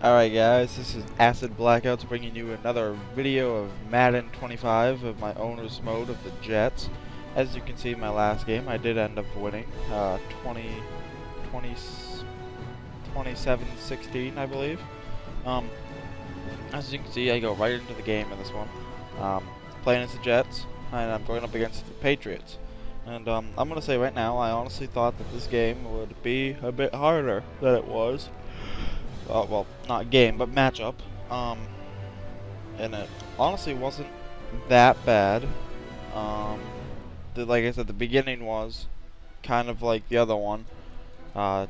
Alright guys, this is Acid Blackouts bringing you another video of Madden 25 of my owner's mode of the Jets. As you can see in my last game, I did end up winning 27-16 I believe. As you can see, I go right into the game in this one. Playing as the Jets, and I'm going up against the Patriots. And I'm going to say right now, I honestly thought that this game would be a bit harder than it was. Well, not game, but matchup. And it honestly wasn't that bad. Like I said, the beginning was kind of like the other one.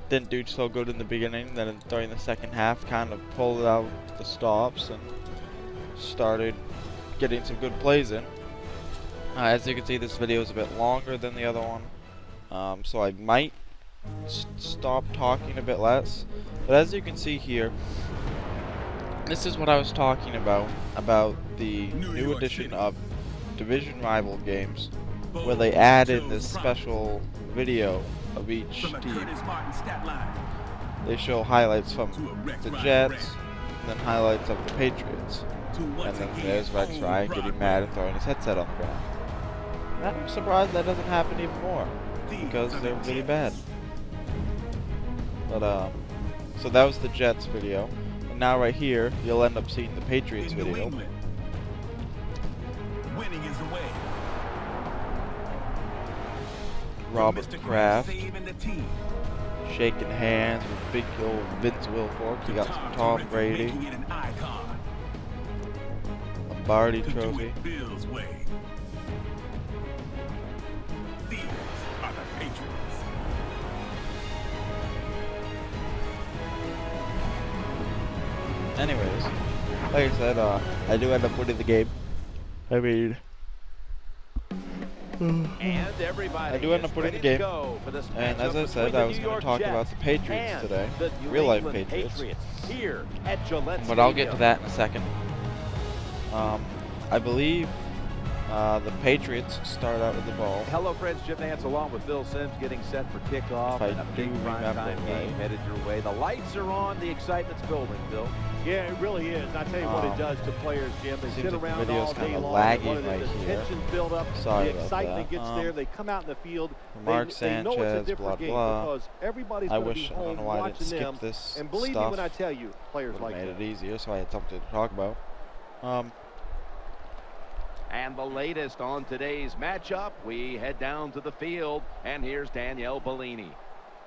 Didn't do so good in the beginning, then during the second half, kind of pulled out the stops and started getting some good plays in. As you can see, this video is a bit longer than the other one, so I might stop talking a bit less. But as you can see here, this is what I was talking about the new edition of Division Rival games, where they add in this special video of each team. They show highlights from the Jets, and then highlights of the Patriots. And then there's Rex Ryan getting mad and throwing his headset on the ground. And I'm surprised that doesn't happen even more, because they're really bad. But so that was the Jets video. And now right here, you'll end up seeing the Patriots video. Winning is the way. Robert Kraft shaking hands with big old Vince Wilfork. You got some Tom Brady. Lombardi Trophy. Anyways, like I said, I do end up winning the game. I mean, I do end up winning the game. And as I said, I was going to talk about the Patriots today, real life Patriots. But I'll get to that in a second. I believe the Patriots start out with the ball. Hello friends, Jim Nance along with Bill Sims getting set for kickoff and a big primetime game headed your way. The lights are on, the excitement's building, Bill. Yeah, it really is. I tell you what it does to players, Jim. They sit around all day long. Lagging right the here. tension build up, Sorry the excitement gets there. They come out in the field. Mark they know it's a Sanchez, different blah game blah. because everybody's I going to be wish I home don't know why I didn't watching skip them. this And believe me stuff. when I tell you, players like made that. it easier, so I had something to talk about. And the latest on today's matchup, we head down to the field, and here's Danielle Bellini.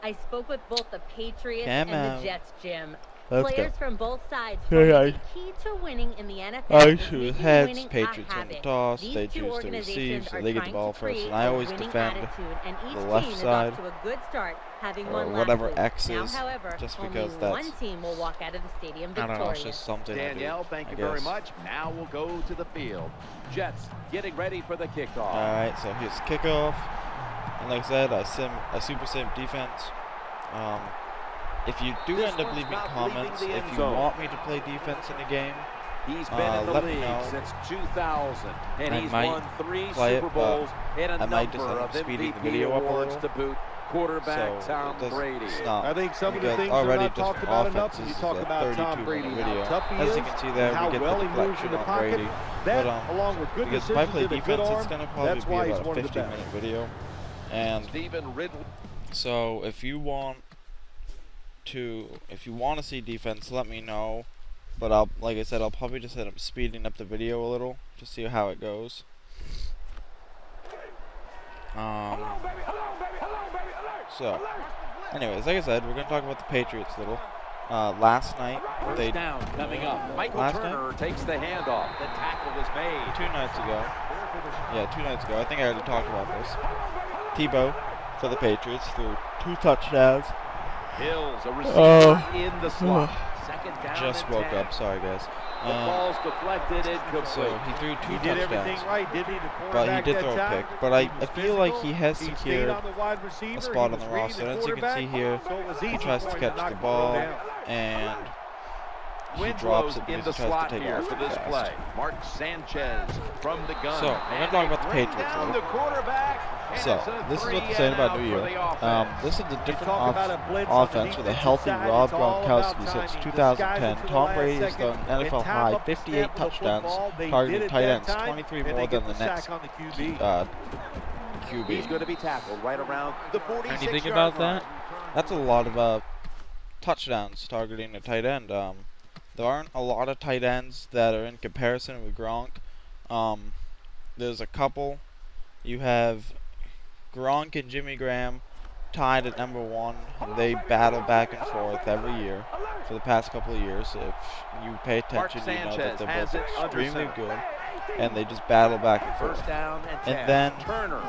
I spoke with both the Patriots and the Jets, Jim. Let's Players go. from both sides the key to winning in the NFL. I choose heads, Patriots win the toss, they choose to receive, so they get the ball first, and I always defend the left side, or whatever X is, just because that's, one team will walk out of the stadium I don't know, victorious. it's just something Danielle, thank you very much. Now we'll go to the field. Jets getting ready for the kickoff. Alright, so here's kickoff, and like I said, I super sim defense. If you do end up leaving comments, if you want me to play defense in the game, he's been in the let me league know. since 2000, and he's might won 3 play Super it, Bowls and a I number might just end up of speeding the MVP video up a awards little. to boot. Quarterback So Tom Brady. I think some of the because things are already not just talked about enough. offenses You is talk at about 32 Tom Brady, on the how video. tough he As is, you can see there, how we get well the he moves deflection in the on pocket. Brady. That, But along with good because if I decisions play and a good defense, arm, it's gonna probably that's be why he's about one a of the best. 50-minute video. And Stephen Ridley. so if you want to see defense, let me know. But like I said, I'll probably just end up speeding up the video a little to see how it goes. So, anyways, like I said, we're gonna talk about the Patriots a little. Last night, First down coming up. Michael Turner takes the handoff. The tackle is made. 2 nights ago. Yeah, 2 nights ago. I think I already talked about this. Tebow for the Patriots threw 2 touchdowns. Hills, a receiver in the slot. Second down. Just woke up. Sorry, guys. The ball's deflected and complete. So he threw 2 He did touchdowns. everything right, didn't he? But he did throw a pick. But I feel like he has secured a spot on the roster. As you can see here, he tries to catch the ball and he drops it because he tries to take off for too this fast. play. Mark Sanchez from the gun. So, we're going to talk about the Patriots a Down little. the quarterback. So, this is what they're saying about New Year. This is a different offense with a healthy Rob Gronkowski since 2010. Tom Brady has thrown an NFL high 58 touchdowns, targeting tight ends 23 more than the next QB. He's going to be tackled right around the 46-yard line. Anything about that? That's a lot of touchdowns targeting a tight end. There aren't a lot of tight ends that are in comparison with Gronk. There's a couple. You have Gronk and Jimmy Graham tied at #1. They battle back and forth every year for the past couple of years. If you pay attention, you know that they're both extremely good, and they just battle back and forth. First down and 10. And then Turner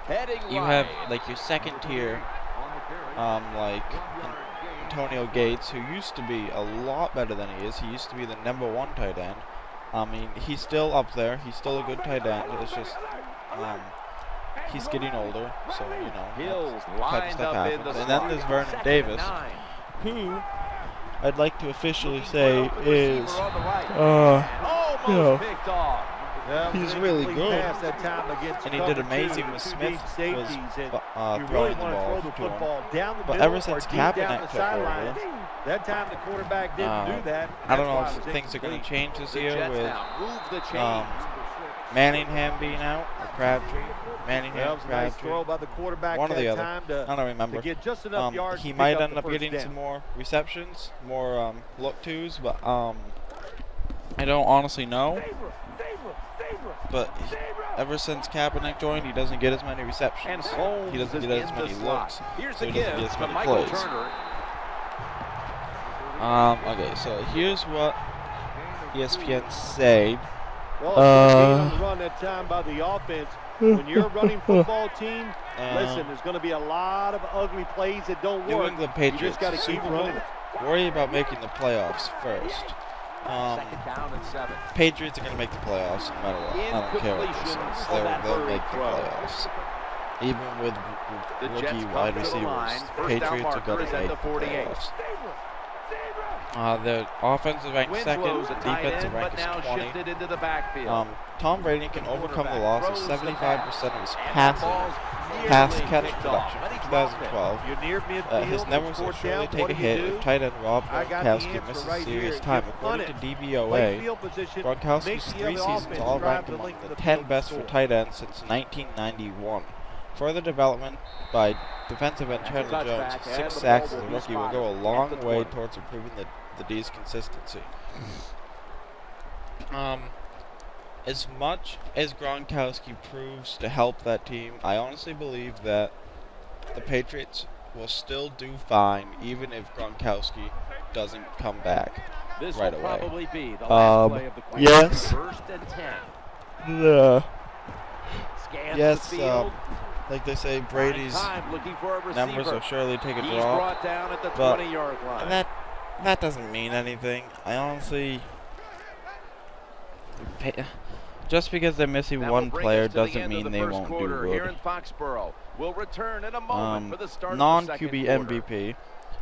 heading you right. have like your second tier, like Antonio Gates, who used to be a lot better than he is. He used to be the #1 tight end. I mean, he's still up there. He's still a good tight end. It's just he's getting older, so you know that type of stuff happens. And then there's Vernon Davis, who I'd like to officially say is he's really good, and he did amazing with Smith was throwing the ball to him. But ever since Kaepernick took over, that time the quarterback didn't do that. I don't know if things are going to change this year with Manningham being out or Crabtree. Manningham, Crabtree, one or the other. I don't remember. He might end up getting some more receptions, more look-tos, but I don't honestly know. But ever since Kaepernick joined, he doesn't get as many receptions. He doesn't get as many looks, so he doesn't get as many plays. Okay, so here's what ESPN said. Well, run that time by the offense. When you're a running football team, listen, there's going to be a lot of ugly plays that don't work. New England Patriots, you just got to keep running. Worry about making the playoffs first. Second down and 7. Patriots are going to make the playoffs no matter what. I don't care what this is. They'll make the playoffs. Even with rookie wide receivers, Patriots are going to make the playoffs. The offense is ranked second, defensive rank is 20. Tom Brady can overcome the loss of 75% of his pass catch production in 2012. His numbers will surely take a hit if tight end Rob Gronkowski misses serious time. According to DVOA, Gronkowski's 3 seasons all ranked among the 10 best for tight ends since 1991. Further development by defensive end Chandler Jones, 6 sacks as a rookie, will go a long way towards improving the D's consistency. As much as Gronkowski proves to help that team, I honestly believe that the Patriots will still do fine even if Gronkowski doesn't come back right away. Probably be the last play of the yes. First and 10. Yes, like they say, Brady's numbers will surely take a drop, Down at the but 20-yard line. that doesn't mean anything. I honestly, just because they're missing one player doesn't mean they won't do good. Non-QB MVP.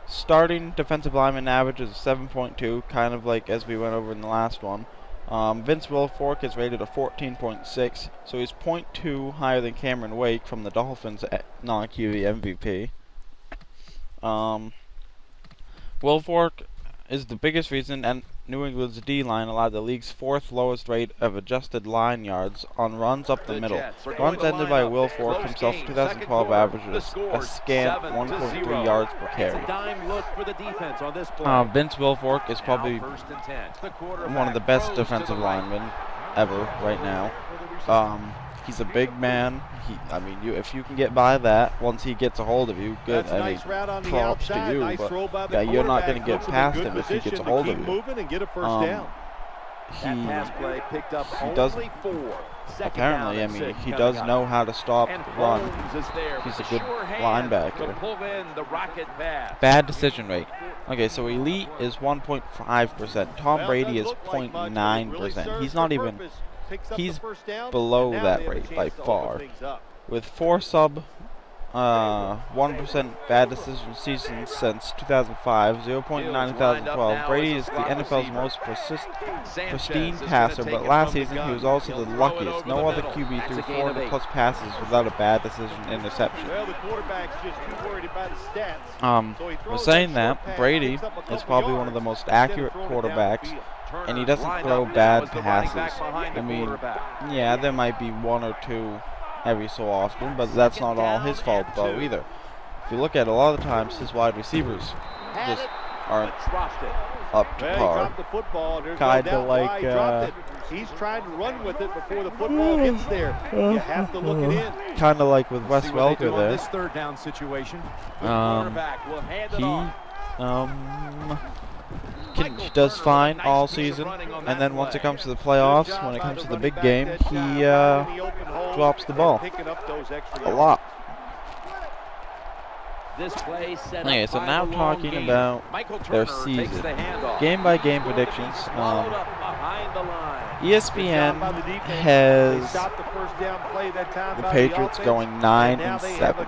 Starting defensive lineman average is 7.2, kind of like as we went over in the last one. Vince Wilfork is rated a 14.6, so he's 0.2 higher than Cameron Wake from the Dolphins non-QB MVP. Wilfork is the biggest reason and New England's D-line allowed the league's 4th lowest rate of adjusted line yards on runs up the middle. Runs ended by Wilfork himself in 2012 averages a scant 1.3 yards per carry. Vince Wilfork is probably one of the best defensive linemen ever right now. He's a big man. If you can get by that once he gets a hold of you, good. Props to you, but you're not going to get past him if he gets a hold of you. He does. Apparently, he does know how to stop the run. He's a good linebacker. Bad decision rate. Okay, so elite is 1.5%. Tom Brady is 0.9%. He's not even. He's below that rate by far. With 4 sub 1% bad decision season since 2005, 0.9 in 2012. Brady is the NFL's most pristine passer, but last season he was also the luckiest. No other QB threw 400+ passes without a bad decision interception. Well, the quarterback's just too worried about his stats. We're saying that Brady is probably one of the most accurate quarterbacks, and he doesn't throw bad passes. I mean, yeah, there might be one or two every so often, but that's not all his fault though either. If you look at it, a lot of the times his wide receivers just aren't up to par. Kinda like he's trying to run with it before the football gets there. You have to look it in. Kinda like with Wes Welker there. This third down situation. He does fine all season, and then once it comes to the playoffs, when it comes to the big game, he drops the ball a lot. Okay, so now talking about their season, game-by-game predictions. ESPN has the Patriots going 9-7.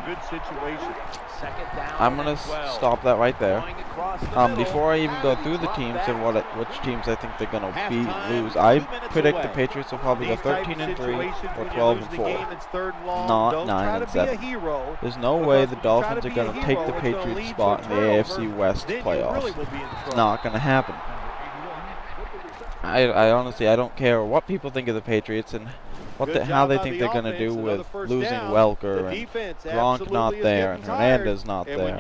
I'm gonna stop that right there. Before I even go through the teams and which teams I think they're gonna lose, I predict the Patriots will probably go 13-3 or 12-4, not 9-7. There's no way the Dolphins are gonna take the Patriots spot in the AFC West playoffs. It's not gonna happen. I honestly, I don't care what people think of the Patriots and how they think they're going to do with losing Welker and Gronk not there and Hernandez not there.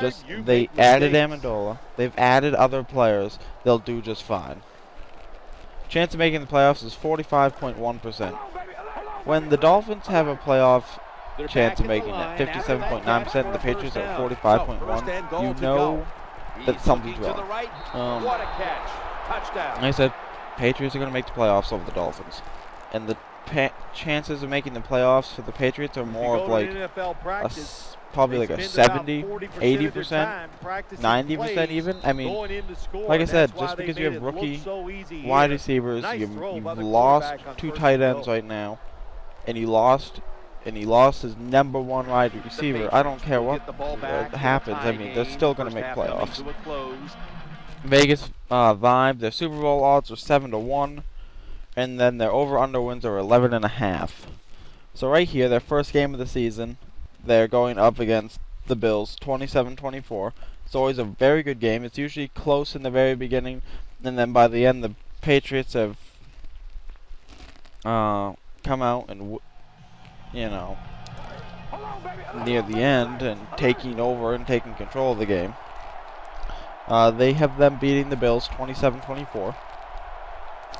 Just, they added Amendola. They've added other players. They'll do just fine. Chance of making the playoffs is 45.1%. When the Dolphins have a playoff chance of making it, 57.9%, and the Patriots are 45.1%, you know that something's wrong. Like I said, Patriots are going to make the playoffs over the Dolphins. And the chances of making the playoffs for the Patriots are more of like probably like a 70, 80%, 90% even. I mean, like I said, just because you have rookie wide receivers, you've lost 2 tight ends right now, and he lost his #1 wide receiver. I don't care what happens. I mean, they're still going to make playoffs. Vegas Vibe, their Super Bowl odds are 7-1. And then their over-under wins are 11.5. So right here, their first game of the season, they're going up against the Bills, 27-24. It's always a very good game. It's usually close in the very beginning, and then by the end, the Patriots have come out and, near the end and taking over and taking control of the game. They have them beating the Bills 27-24.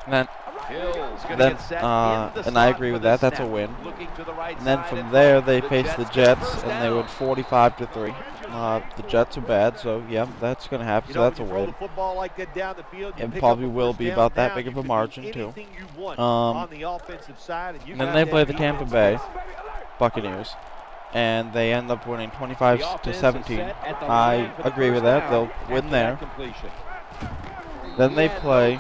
And and I agree with that. That's a win. And then from there, they face the Jets, and they win 45-3. The Jets are bad, so yeah, that's going to happen. So that's a win. It probably will be about that big of a margin too. And then they play the Tampa Bay Buccaneers, and they end up winning 25-17. I agree with that. They'll win there. Then they play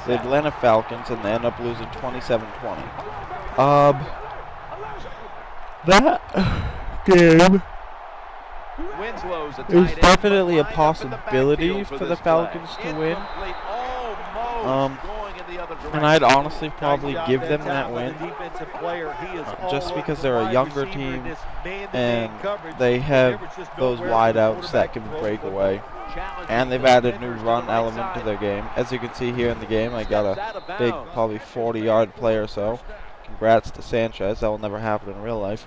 the Atlanta Falcons, and they end up losing 27-20. That game is definitely a possibility for the Falcons to win. And I'd honestly probably give them that win, just because they're a younger team, and they have those wideouts that can break away. And they've added a new run element to their game. As you can see here in the game, I got a big, probably 40-yard play or so. Congrats to Sanchez. That will never happen in real life.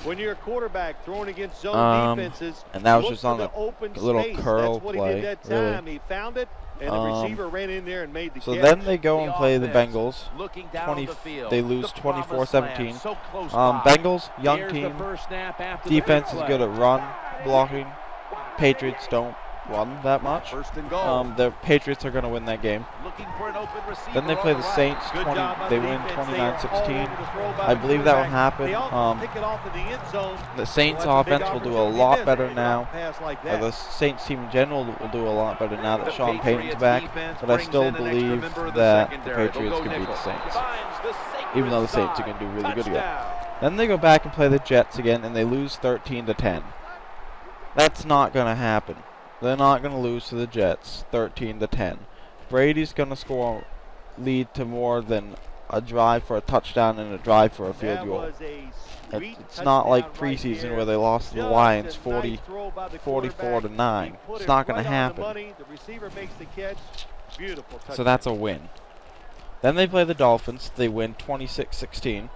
When you're a quarterback throwing against zone defenses, and that was just on a little curl play, really. He found it, and the receiver ran in there and made the so catch. Then they go and play the Bengals. They lose 24-17. Bengals, young team. Defense is good at run blocking. Patriots don't run that much. The Patriots are going to win that game. Then they play the Saints. They win 29-16. I believe that will happen. The Saints offense will do a lot better now. The Saints team in general will do a lot better now that Sean Payton's back. But I still believe that the Patriots can beat the Saints, even though the Saints are going to do really good again. Then they go back and play the Jets again, and they lose 13-10. That's not going to happen. They're not going to lose to the Jets 13-10. Brady's going to score lead to more than a drive for a touchdown and a drive for a field goal. It's not like preseason where they lost to the Lions 44-9. It's not going to happen. So that's a win. Then they play the Dolphins. They win 26-16.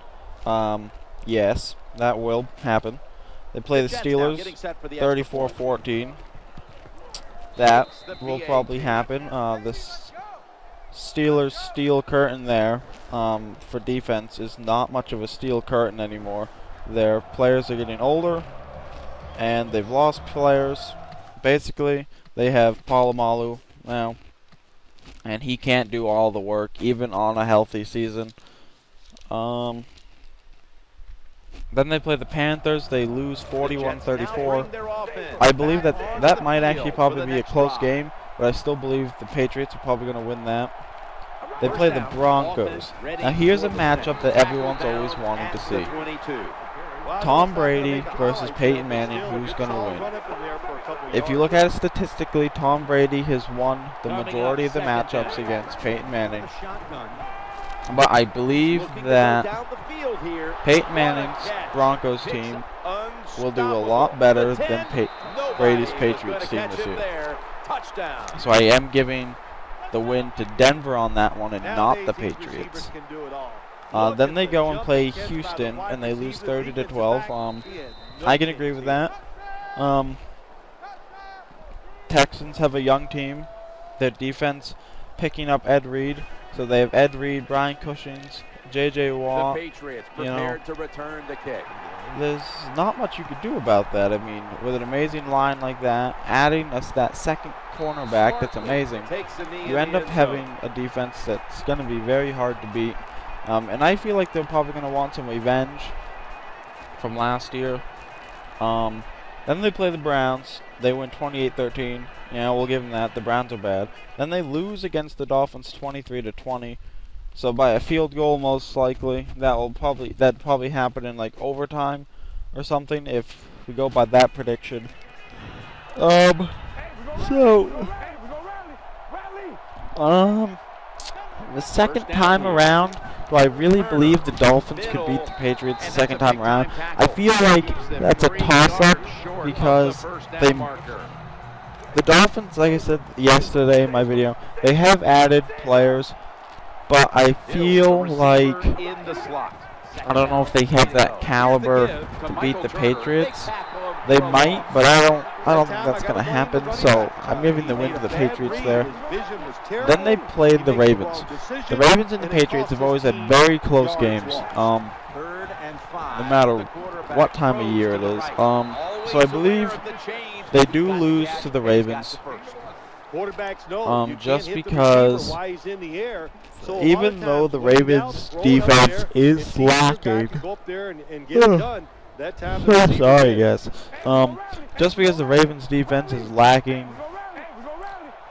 Yes, that will happen. They play the Steelers 34-14. That will probably happen. The Steelers' steel curtain there for defense is not much of a steel curtain anymore. Their players are getting older, and they've lost players. Basically, they have Palomalu now, and he can't do all the work, even on a healthy season. Then they play the Panthers. They lose 41-34. I believe that might actually probably be a close game, but I still believe the Patriots are probably going to win that. They play the Broncos. Now here's a matchup that everyone's always wanted to see. Tom Brady versus Peyton Manning, who's going to win? If you look at it statistically, Tom Brady has won the majority of the matchups against Peyton Manning. But I believe that Peyton Manning's Broncos team will do a lot better than Brady's Patriots team this year. So I am giving the win to Denver on that one and not the Patriots. Then they go and play Houston and they lose 30-12. I can agree with that. Texans have a young team. Their defense picking up Ed Reed. So they have Ed Reed, Brian Cushings, J.J. Watt. To return the kick. There's not much you could do about that. I mean, with an amazing line like that, adding that second cornerback, that's amazing. You end up having a defense that's going to be very hard to beat. And I feel like they're probably going to want some revenge from last year. Then they play the Browns. They win 28-13. Yeah, we'll give them that. The Browns are bad. Then they lose against the Dolphins 23-20. So by a field goal, most likely. That'd probably happen in like overtime or something if we go by that prediction. The second time around, do I really believe the Dolphins could beat the Patriots the second time around? I feel like that's a toss-up because the Dolphins, like I said yesterday in my video, they have added players, but I feel like I don't know if they have that caliber to beat the Patriots. They might, but I don't think that's going to happen, so I'm giving the win to the Patriots there. Then they played the Ravens. The Ravens and the Patriots have always had very close games, no matter what time of year it is. So I believe they do lose to the Ravens, just because even though the Ravens' defense is lacking. Sorry, guys. Just because the Ravens' defense is lacking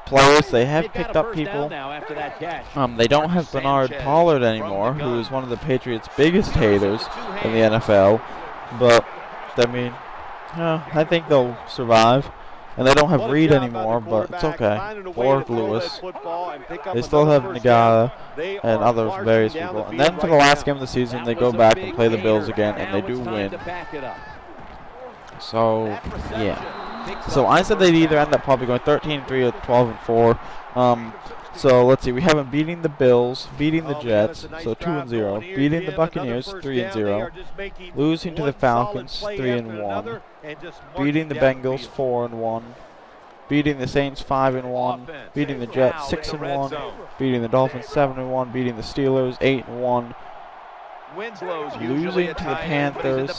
players, they have picked up people. They don't have Bernard Pollard anymore, who is one of the Patriots' biggest haters in the NFL. But, I mean, I think they'll survive. And they don't have Reed anymore, but it's okay. Or Lewis. They still have Nagata and other various people. And then for the last game of the season, they go back and play the Bills again, and they do win. So, yeah. So I said they'd either end up probably going 13-3 or 12-4. So let's see. We have them beating the Bills, beating the Jets, so 2-0. Beating the Buccaneers, 3-0. Losing to the Falcons, 3-1. Beating the Bengals, 4-1. Beating the Saints, 5-1. Beating the Jets, 6-1. Beating the Dolphins, 7-1. Beating the Steelers, 8-1. Losing to the Panthers,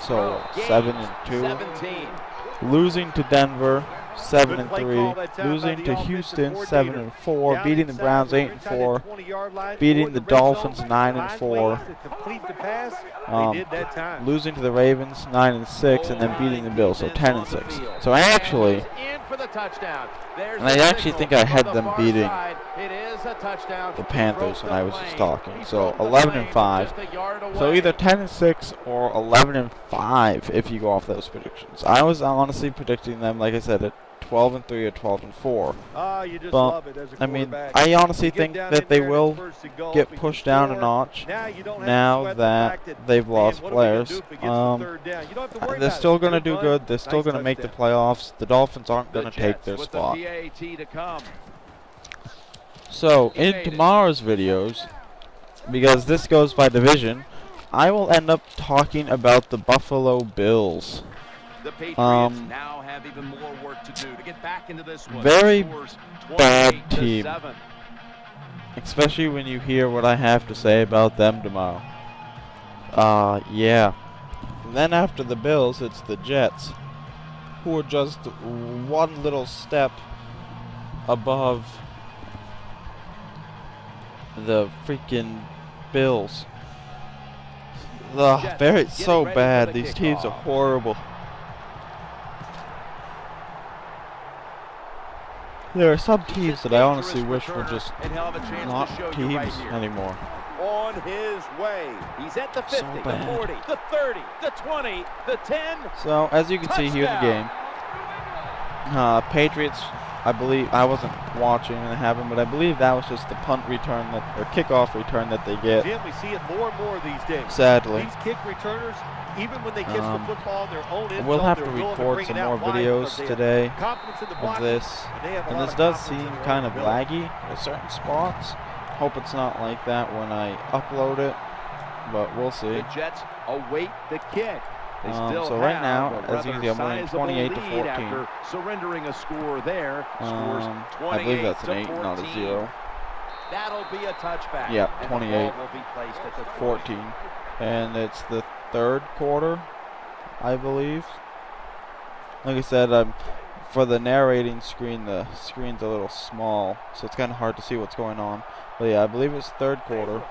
so 7-2. Losing to Denver, 7-3. Losing to Houston, 7-4. Beating the Browns, 8-4. Beating the Dolphins, 9-4. Losing to the Ravens, 9-6, and then beating the Bills, so 10-6. So actually, for the touchdown. There's And I actually think I had them beating It is a touchdown. the Panthers when I was just talking. So 11-5. So either 10-6 or 11-5 if you go off those predictions. I was honestly predicting them, like I said, at 12-3 or 12-4. You just But love it as a I mean, quarterback. I honestly You get think down that in they there, will it's first and goal, get we can pushed down a score. notch Now you don't have to now sweat the that fact that, they've man, lost what are we gonna players. do if it gets to third down? You don't have to worry They're about still it. going to Good do run, good. They're still nice going to make the touchdown. playoffs. The Dolphins aren't going The to take Jets their with spot. the PAT to come. So, in tomorrow's videos, because this goes by division, I will end up talking about the Buffalo Bills. The Patriots now have even more work to do to get back into this one. Very Scores bad 28-7. team. Especially when you hear what I have to say about them tomorrow. Yeah. And then after the Bills, it's the Jets, who are just one little step above the freaking Bills. Ugh, so bad. These teams are horrible. There are some teams that I honestly wish were just not teams anymore. On his way. He's at the 50, So the bad. 40, the 30, the 20, the 10. So, as you can see here in the game, Patriots, I believe, I wasn't watching when it happened, but I believe that was just the punt return, or kickoff return that they get. Jim, we see it more and more these days. Sadly. These kick returners, even when they catch the football in their own end We'll zone, have they're to willing record bring some it more out wide videos because they have today confidence in the of blocking, this. and they have a And lot this of does confidence in seem their kind own of ability. laggy at certain spots. Hope it's not like that when I upload it, but we'll see. The Jets await the kick. They still so right have now, a as you can rather see, I'm winning sizable 28-14. lead after surrendering a score there. Scores I believe that's an 8, 28-14. not a 0. That'll be a touchback. Yeah, and the ball 28, will be placed at the 14. And it's the third quarter, I believe. Like I said, for the narrating screen, the screen's a little small, so it's kind of hard to see what's going on. But yeah, I believe it's third quarter.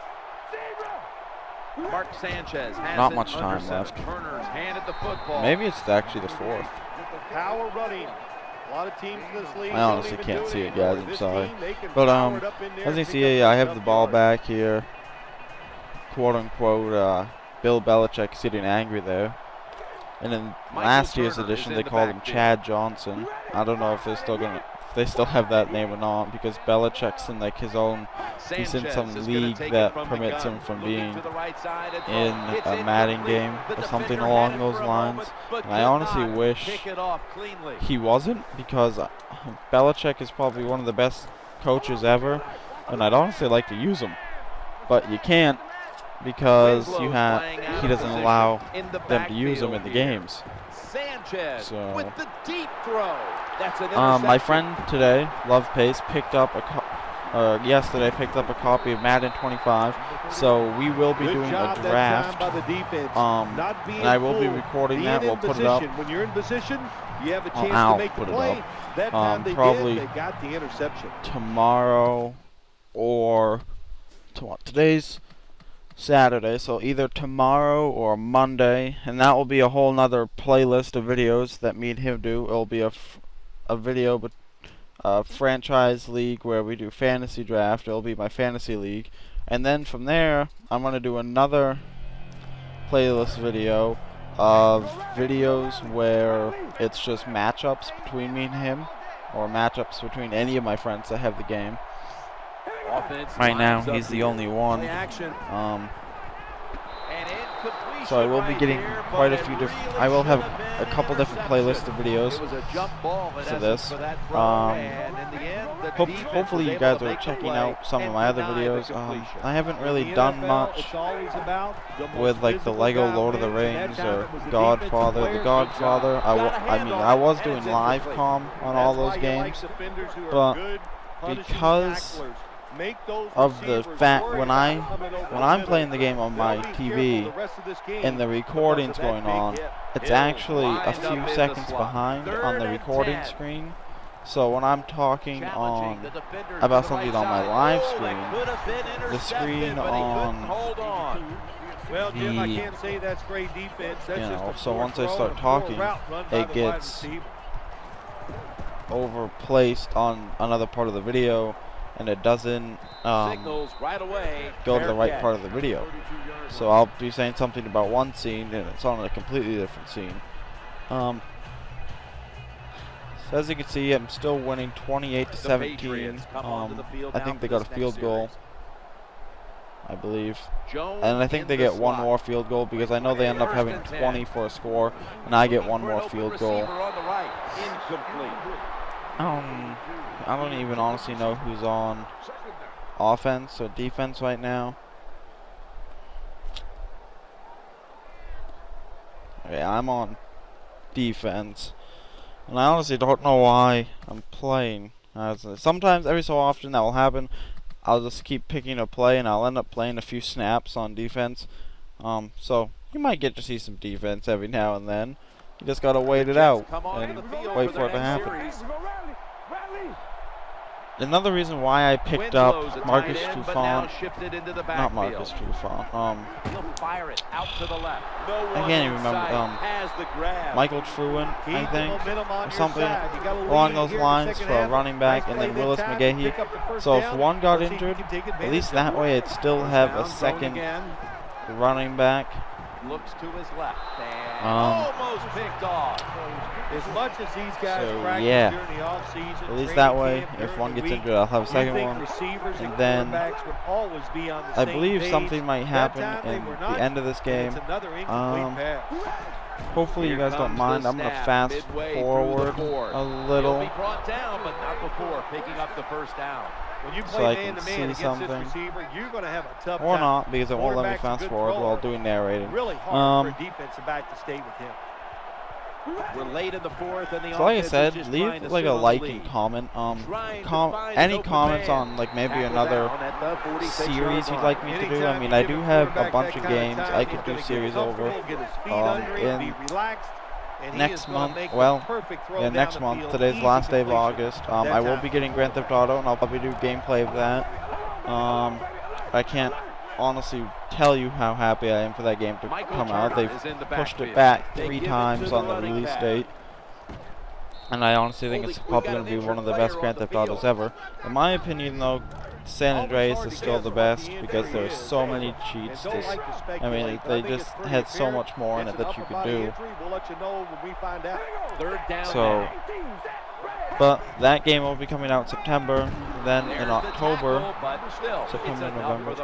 Mark Sanchez has Not it much under time center. left. Turner's handed the football. Maybe it's actually the fourth. Power running. A lot of teams in this league I honestly don't even can't do see it it, guys. anymore. I'm This sorry. team, they can But power it up in there as you and see, pick up yeah, I have enough the ball yards. back here. Quote unquote, Bill Belichick is getting angry there. And in last year's Turner edition, is they in the called him backfield. Chad Johnson. I don't know if they still have that name or not, because Belichick's in like his own. He's in Sanchez some is gonna league take it that from the permits gun. him from Looking being to the right side and in throw. It's a Madden incomplete. game The or something defender along had it those for a lines. moment, but And I could honestly not wish pick it off cleanly. he wasn't, because Belichick is probably one of the best coaches ever, and I'd honestly like to use him, but you can't, because he doesn't allow them to use him in the games. Sanchez So, with the deep throw. That's an my interception. friend today, Love Pace, picked up yesterday picked up a copy of Madden 25, so we will be Good doing job a that draft. time by the defense. Not being And I will be fooled. recording Being that. in We'll put it up. position. When you're in position, you have a chance I'll to make the put it play. up. That time they Probably did, they got the interception. tomorrow or today's Saturday, so either tomorrow or Monday, and that will be a whole nother playlist of videos that me and him do. It'll be a video, but franchise league where we do fantasy draft. It'll be my fantasy league, and then from there I'm gonna do another playlist video of videos where it's just matchups between me and him, or matchups between any of my friends that have the game. Offense Right now, lines up he's the here. only one. Play action. Um, And incompletion so I will be right getting there, quite but a it few different. really I will have should have a been couple an different interception. playlists of videos It was a jump ball in for essence this. for that throw, and in the end, the defense Hopefully was you able guys to are make the checking play out some of and my other deny the videos. completion. I haven't In really the done NFL, much it's always about the most with like the physical Lego guy Lord of the wins, and that Rings time or it was the Godfather. defensive The player. Godfather. I was doing live comm on all those games, but because of the fact when I'm playing the game on my TV and the recording's going on, it's actually a few seconds behind on the recording screen. So when I'm talking about something on my live screen, the screen on Well, Jim, I can't say that's great defense. That's just a so poor once I throw start and poor talking, route run by it the wide gets receiver. overplaced on another part of the video, and it doesn't Signals right away. go to the right Fair part catch. of the video. So I'll be saying something about one scene, and it's on a completely different scene. So as you can see, I'm still winning 28 to The 17. Patriots come onto the field I now think they for got a this field next goal, series. I believe. Jones And I think in they the get one slot. more field goal because I know they end up First having and 10. 20 for a score, and I get one For an more open field goal. receiver on the right. Incomplete. I don't even honestly know who's on offense or defense right now. Okay, I'm on defense, and I honestly don't know why I'm playing. Sometimes, every so often, that will happen. I'll just keep picking a play, and I'll end up playing a few snaps on defense. So you might get to see some defense every now and then. You just gotta wait it out and wait for it to happen. Another reason why I picked up Marcus Trufant, not Marcus Trufant, I can't even remember, Michael Truant, I think, or something along those lines for a running back, and then Willis McGahee. So if one got injured, at least that way I'd still have a second running back. Looks to his left and almost picked off. As much as these guys practice yeah, during the offseason, at least that way, camp, if one during gets the injured, I'll have a second week, one. receivers And then quarterbacks would always be on the I same believe page. something might happen That time they in were the not, end of this and game. it's another incomplete pass. Hopefully you guys don't mind. I'm going to fast forward a little He'll be brought down, but not before picking up the first down. When you so play I man can to man see against something. this receiver, you're going to have a tough Or time. not, because it won't let me Quarterback's a fast good forward while thrower. doing narrating. Really hard for a defensive back to stay with him. We're late in the fourth, and the So like I offense is said, just leave trying to like sit a on the like lead. and comment. Trying to find Any an open comments man. on like maybe Tackle another down at the 46-yard series you'd line. like me to do. I Anytime mean, you I give do a have a quarterback bunch that of kind games time, I he's could do gonna get series over. comfortable, get his feet under him, in be relaxed, and he next is gonna month. make the Well, perfect throw yeah, down next the month. field. Today's Easy last day of completion August. that I will time. be getting Grand Theft Auto, and I'll probably do gameplay of that. I can't honestly tell you how happy I am for that game to come out. They've pushed it back 3 times on the release date, and I honestly think it's probably going to be one of the best Grand Theft Autos ever. In my opinion, though, San Andreas is still the best because there's so many cheats. I mean, they just had so much more in it that you could do. So, but that game will be coming out in September. Then in October, September, November,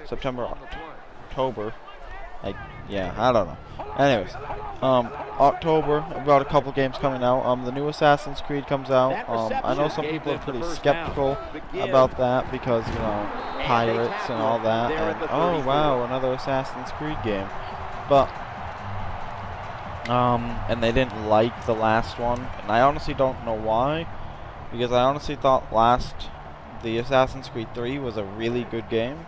September, October. Yeah, I don't know. Anyways, October, I've got a couple games coming out. The new Assassin's Creed comes out. I know some people are pretty skeptical about that because, you know, pirates and all that. And, oh, wow, another Assassin's Creed game. But, and they didn't like the last one. And I honestly don't know why. Because I honestly thought the Assassin's Creed 3 was a really good game.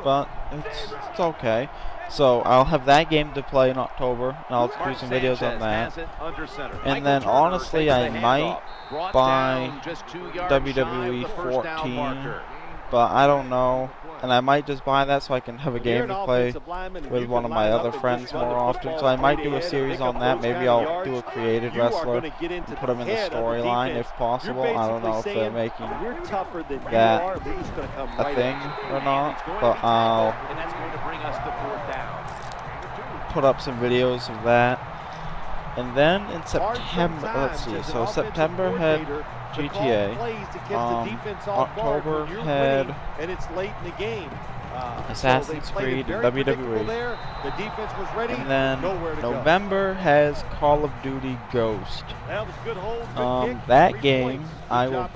But it's okay. So I'll have that game to play in October, and I'll do some videos on that. And then honestly, I might buy WWE 14, but I don't know. And I might just buy that so I can have a game to play with one of my other friends more often. So I might do a series on that. Maybe I'll do a created wrestler and put him in the storyline if possible. I don't know if they're making that a thing or not, but I'll put up some videos of that. And then in September, let's see, so September had GTA, October had Assassin's Creed and WWE, and then November has Call of Duty Ghost. That game I will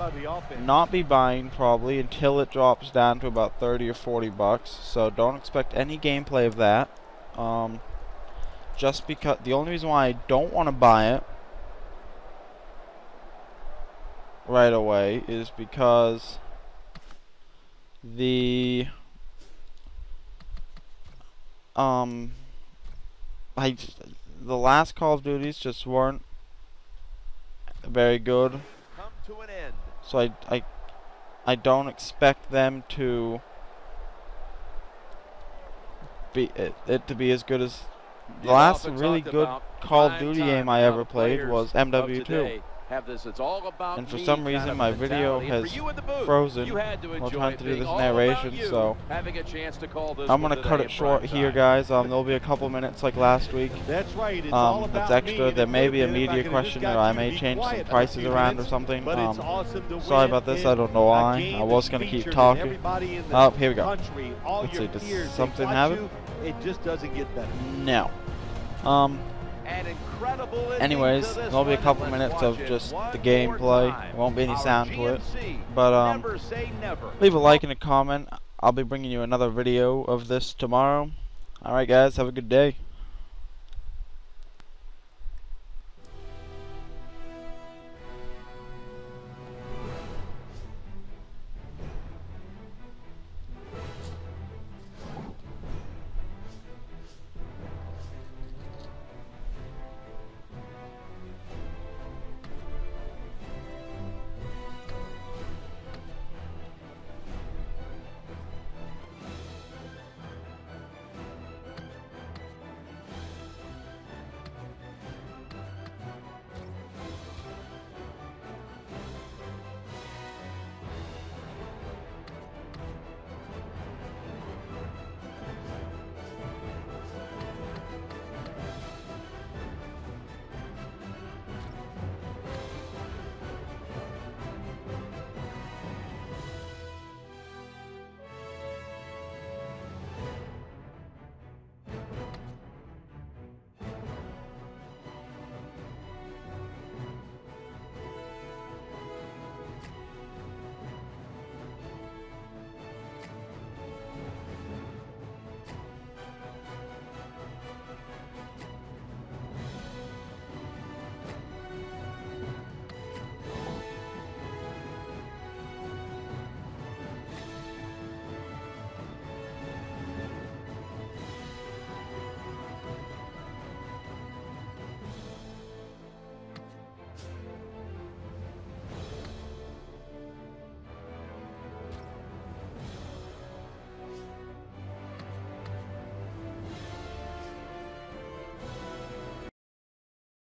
not be buying probably until it drops down to about 30 or 40 bucks, so don't expect any gameplay of that. Just because the only reason why I don't want to buy it right away is because the last Call of Duties just weren't very good, so I don't expect them to be it to be as good as The last really good Call of Duty game I ever played was MW2. And for some reason my video has frozen while trying to do this narration, so I'm going to cut it short here, guys. There'll be a couple minutes like last week. That's right. That's extra. There may be a media question, or I may change some prices around or something. Sorry about this. I don't know why. I was going to keep talking. Oh, here we go. Let's see. Does something happen? It just doesn't get better. No. Anyways, there'll be a couple minutes of just the gameplay. There won't be any sound to it. But leave a like and a comment. I'll be bringing you another video of this tomorrow. Alright guys, have a good day.